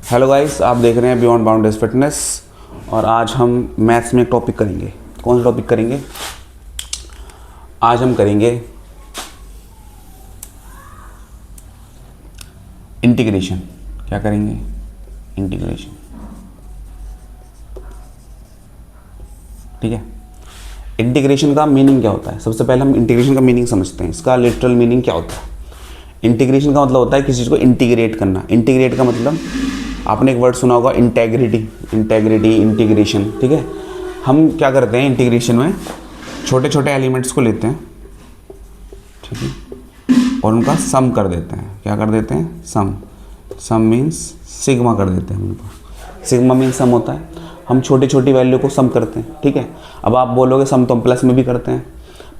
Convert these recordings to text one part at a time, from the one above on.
Hello guys, आप देख रहे हैं बियॉन्ड बाउंड्रीज फिटनेस। और आज हम मैथ्स में एक टॉपिक करेंगे। कौन सा टॉपिक करेंगे? आज हम करेंगे इंटीग्रेशन। क्या करेंगे? इंटीग्रेशन। ठीक है। इंटीग्रेशन का मीनिंग क्या होता है? सबसे पहले हम इंटीग्रेशन का मीनिंग समझते हैं। इसका लिटरल मीनिंग क्या होता है? इंटीग्रेशन का मतलब होता है किसी चीज़ को इंटीग्रेट करना। इंटीग्रेट का मतलब आपने एक वर्ड सुना होगा, इंटेग्रिटी, इंटीग्रेशन। ठीक है। हम क्या करते हैं इंटीग्रेशन में, छोटे छोटे एलिमेंट्स को लेते हैं, ठीक है, और उनका सम कर देते हैं। क्या कर देते हैं? सम मीन्स सिग्मा कर देते हैं उनको। सिग्मा मीन्स सम होता है। हम छोटी छोटी वैल्यू को सम करते हैं। ठीक है। अब आप बोलोगे सम तो हम प्लस में भी करते हैं।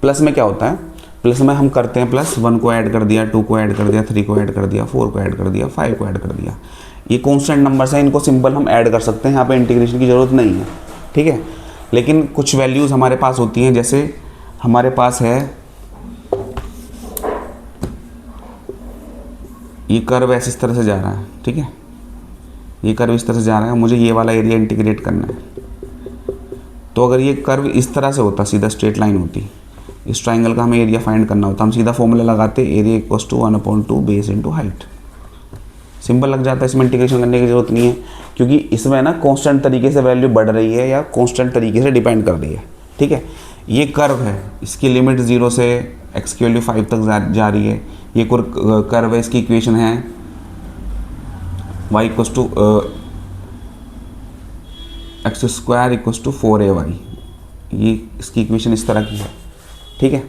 प्लस में क्या होता है? प्लस में हम करते हैं प्लस 1 को ऐड कर दिया, 2 को ऐड कर दिया, 3 को ऐड कर दिया, 4 को ऐड कर दिया, 5 को ऐड कर दिया। ये कॉन्स्टेंट नंबर्स हैं, इनको सिंपल हम ऐड कर सकते हैं। यहाँ पे इंटीग्रेशन की ज़रूरत नहीं है। ठीक है। लेकिन कुछ वैल्यूज़ हमारे पास होती हैं, जैसे हमारे पास है ये कर्व ऐसे इस तरह से जा रहा है। ठीक है। ये कर्व इस तरह से जा रहा है, मुझे ये वाला एरिया इंटीग्रेट करना है। तो अगर ये कर्व इस तरह से होता, सीधा स्ट्रेट लाइन होती, इस ट्राइंगल का हमें एरिया फाइंड करना होता, हम सीधा फॉर्मूला लगाते, area equals to 1/2 base into height. Simple लग जाता है, इसमें इंटीग्रेशन करने की जरूरत नहीं है, क्योंकि इसमें ना कांस्टेंट तरीके से वैल्यू बढ़ रही है या कांस्टेंट तरीके से डिपेंड कर रही है। ठीक है। ये कर्व है, इसकी लिमिट 0 से x की वैल्यू 5 तक जा रही है। ये कर्व है, इसकी इक्वेशन है y equals to x square equals to 4ay। ये इसकी इक्वेशन इस तरह की है। ठीक है।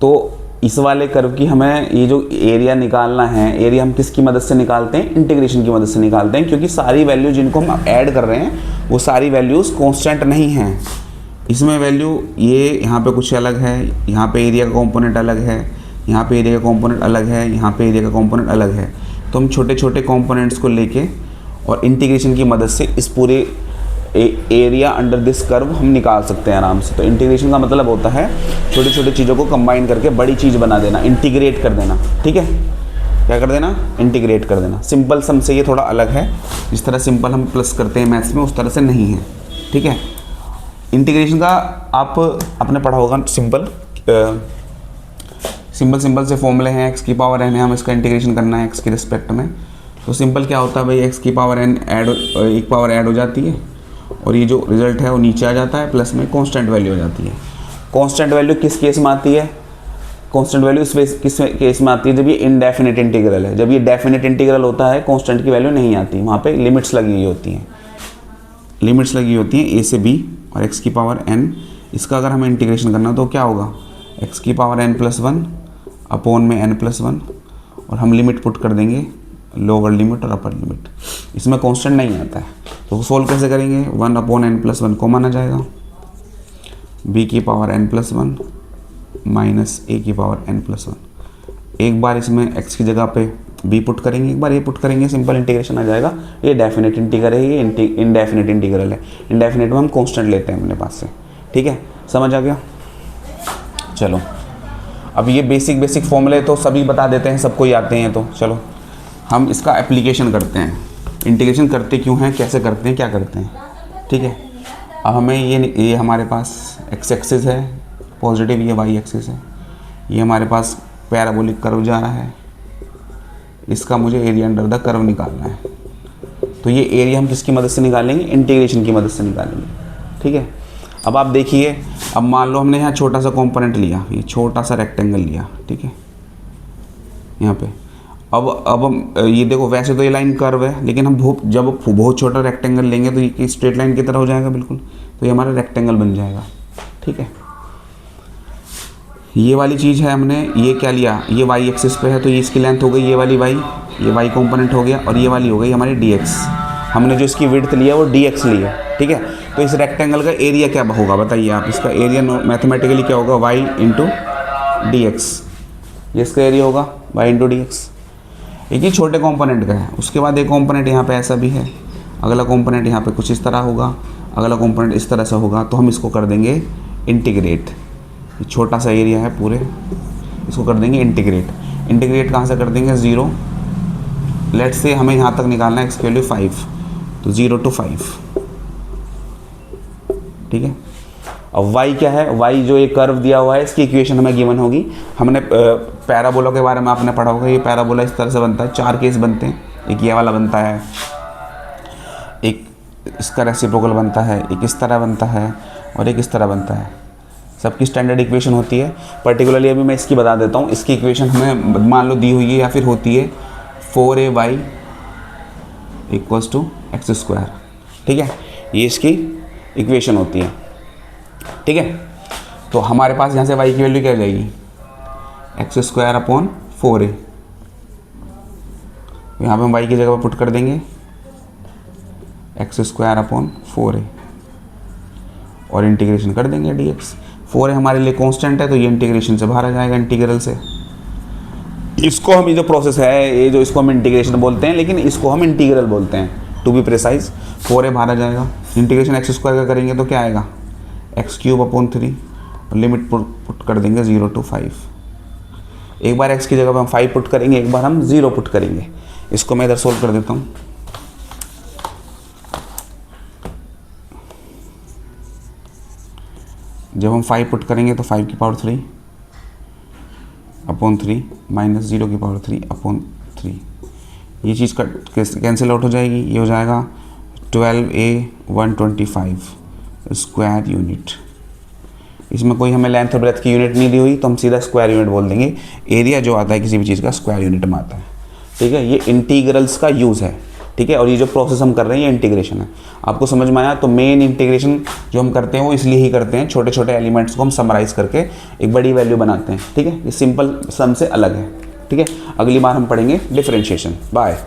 तो इस वाले कर्व की हमें ये जो एरिया निकालना है, एरिया हम किसकी मदद से निकालते हैं? इंटीग्रेशन की मदद से निकालते हैं, क्योंकि सारी वैल्यू जिनको हम ऐड कर रहे हैं वो सारी वैल्यूज़ कांस्टेंट नहीं हैं। इसमें वैल्यू ये यहाँ पे कुछ अलग है, यहाँ पे एरिया का कंपोनेंट अलग है, यहाँ पे एरिया का कंपोनेंट अलग है, यहाँ पे एरिया का कंपोनेंट अलग है। तो हम छोटे छोटे कंपोनेंट्स को लेके और इंटीग्रेशन की मदद से इस पूरे एरिया अंडर दिस कर्व हम निकाल सकते हैं आराम से। तो इंटीग्रेशन का मतलब होता है छोटी छोटी चीज़ों को कंबाइन करके बड़ी चीज़ बना देना, इंटीग्रेट कर देना। ठीक है। क्या कर देना? इंटीग्रेट कर देना। सिंपल सम से ये थोड़ा अलग है। जिस तरह सिंपल हम प्लस करते हैं मैथ्स में, उस तरह से नहीं है। ठीक है। इंटीग्रेशन का आप आपने पढ़ा होगा, सिंपल से फॉर्मूले हैं। एक्स की पावर n है, हम इसका इंटीग्रेशन करना है एक्स के रिस्पेक्ट में। तो सिंपल क्या होता है भाई, एक्स की पावर n एक पावर ऐड हो जाती है और ये जो रिजल्ट है वो नीचे आ जाता है, प्लस में कांस्टेंट वैल्यू हो जाती है। कांस्टेंट वैल्यू किस केस में आती है? कांस्टेंट वैल्यू किस केस में आती है? जब ये इनडेफिनिट इंटीग्रल है। जब ये डेफिनिट इंटीग्रल होता है, कांस्टेंट की वैल्यू नहीं आती, वहाँ पे लिमिट्स लगी हुई होती हैं। लिमिट्स लगी होती हैं a से b और x की पावर n। इसका अगर हमें इंटीग्रेशन करना तो क्या होगा? x की पावर n+1 अपॉन में n+1, और हम लिमिट पुट कर देंगे, लोअर लिमिट और अपर लिमिट। इसमें कांस्टेंट नहीं आता है, तो सोल्व कैसे करेंगे? 1/n+1 कॉमन आ जाएगा, b की पावर n+1 माइनस a की पावर n+1। एक बार इसमें x की जगह पे b पुट करेंगे, एक बार ये पुट करेंगे, सिंपल इंटीग्रेशन आ जाएगा। ये डेफिनेट इंटीग्रल है, ये इनडेफिनेट इंटीग्रल है। इनडेफिनेट में हम कांस्टेंट लेते हैं अपने पास से। ठीक है। समझ आ गया? चलो, अब ये बेसिक फॉर्मूले तो सभी बता देते हैं, सबको ही आते हैं। तो चलो हम इसका एप्लीकेशन करते हैं। इंटीग्रेशन करते क्यों हैं, कैसे करते हैं, क्या करते हैं। ठीक है। अब हमें ये हमारे पास एक्स एक्सिस है पॉजिटिव, ये वाई एक्सिस है, ये हमारे पास पैराबोलिक कर्व जा रहा है, इसका मुझे एरिया अंडर द कर्व निकालना है। तो ये एरिया हम किसकी मदद से निकालेंगे? इंटीग्रेशन की मदद से निकालेंगे। ठीक है। अब आप देखिए, अब मान लो हमने यहाँ छोटा सा कंपोनेंट लिया, ये छोटा सा रेक्टेंगल लिया। ठीक है। यहाँ पे अब ये देखो, वैसे तो ये लाइन कर्व है, लेकिन हम जब बहुत छोटा रेक्टेंगल लेंगे तो ये स्ट्रेट लाइन की तरह हो जाएगा बिल्कुल। तो ये हमारा रेक्टेंगल बन जाएगा। ठीक है। ये वाली चीज़ है, हमने ये क्या लिया, ये वाई एक्सिस पे है, तो ये इसकी लेंथ हो गई, ये वाली वाई, ये वाई कंपोनेंट हो गया, और ये वाली हो गई हमारी dx। हमने जो इसकी विड्थ लिया वो dx लिया। ठीक है। तो इस रेक्टेंगल का एरिया क्या होगा बताइए आप? इसका एरिया मैथमेटिकली क्या होगा? y into dx। ये इसका एरिया होगा y इंटू dx। एक ही छोटे कंपोनेंट का है। उसके बाद एक कंपोनेंट यहाँ पे ऐसा भी है, अगला कंपोनेंट यहाँ पे कुछ इस तरह होगा, अगला कंपोनेंट इस तरह से होगा। तो हम इसको कर देंगे इंटीग्रेट। छोटा सा एरिया है पूरे, इसको कर देंगे इंटीग्रेट। इंटीग्रेट कहाँ से कर देंगे? 0 लेट्स से हमें यहाँ तक निकालना है x की वैल्यू 5, तो 0 to 5, ठीक है। अब y क्या है, y जो ये कर्व दिया हुआ है इसकी इक्वेशन हमें गिवन होगी। हमने पैराबोला के बारे में आपने पढ़ा होगा, ये पैराबोला इस तरह से बनता है, 4 केस बनते हैं, एक ये वाला बनता है, एक इसका रेसिप्रोकल बनता है, एक इस तरह बनता है और एक इस तरह बनता है। सबकी स्टैंडर्ड इक्वेशन होती है। पर्टिकुलरली अभी मैं इसकी बता देता हूँ। इसकी इक्वेशन हमें मान लो दी हुई है या फिर होती है 4ay = x², ठीक है, ये इसकी इक्वेशन होती है, ठीक है। तो हमारे पास यहाँ से y की वैल्यू क्या हो जाएगी, x²/4a। यहाँ पे हम y की जगह पर पुट कर देंगे x²/4a और इंटीग्रेशन कर देंगे dx। 4a हमारे लिए कांस्टेंट है तो ये इंटीग्रेशन से बाहर आ जाएगा, इंटीग्रल से। इसको हम, ये जो प्रोसेस है, ये जो इसको हम इंटीग्रेशन बोलते हैं, लेकिन इसको हम इंटीग्रल बोलते हैं टू बी प्रिसाइज। 4a बाहर आ जाएगा, इंटीग्रेशन x² का करेंगे तो क्या आएगा, x³ और लिमिट पुट कर देंगे 0 to 5। एक बार x की जगह पर हम 5 पुट करेंगे, एक बार हम 0 पुट करेंगे। इसको मैं इधर सोल्व कर देता हूँ। जब हम 5 पुट करेंगे तो 5³ अपॉन 3 माइनस 0³ ये चीज़ कैंसिल आउट हो जाएगी। ये हो जाएगा 12a125 स्क्वायर यूनिट। इसमें कोई हमें लेंथ और ब्रेथ की यूनिट नहीं दी हुई, तो हम सीधा स्क्वायर यूनिट बोल देंगे। एरिया जो आता है किसी भी चीज़ का स्क्वायर यूनिट में आता है, ठीक है। ये इंटीग्रल्स का यूज़ है, ठीक है। और ये जो प्रोसेस हम कर रहे हैं ये इंटीग्रेशन है। आपको समझ में आया? तो मेन इंटीग्रेशन जो हम करते हैं वो इसलिए ही करते हैं, छोटे छोटे एलिमेंट्स को हम समराइज़ करके एक बड़ी वैल्यू बनाते हैं, ठीक है। ये सिंपल सम से अलग है, ठीक है। अगली बार हम पढ़ेंगे डिफरेंशिएशन। बाय।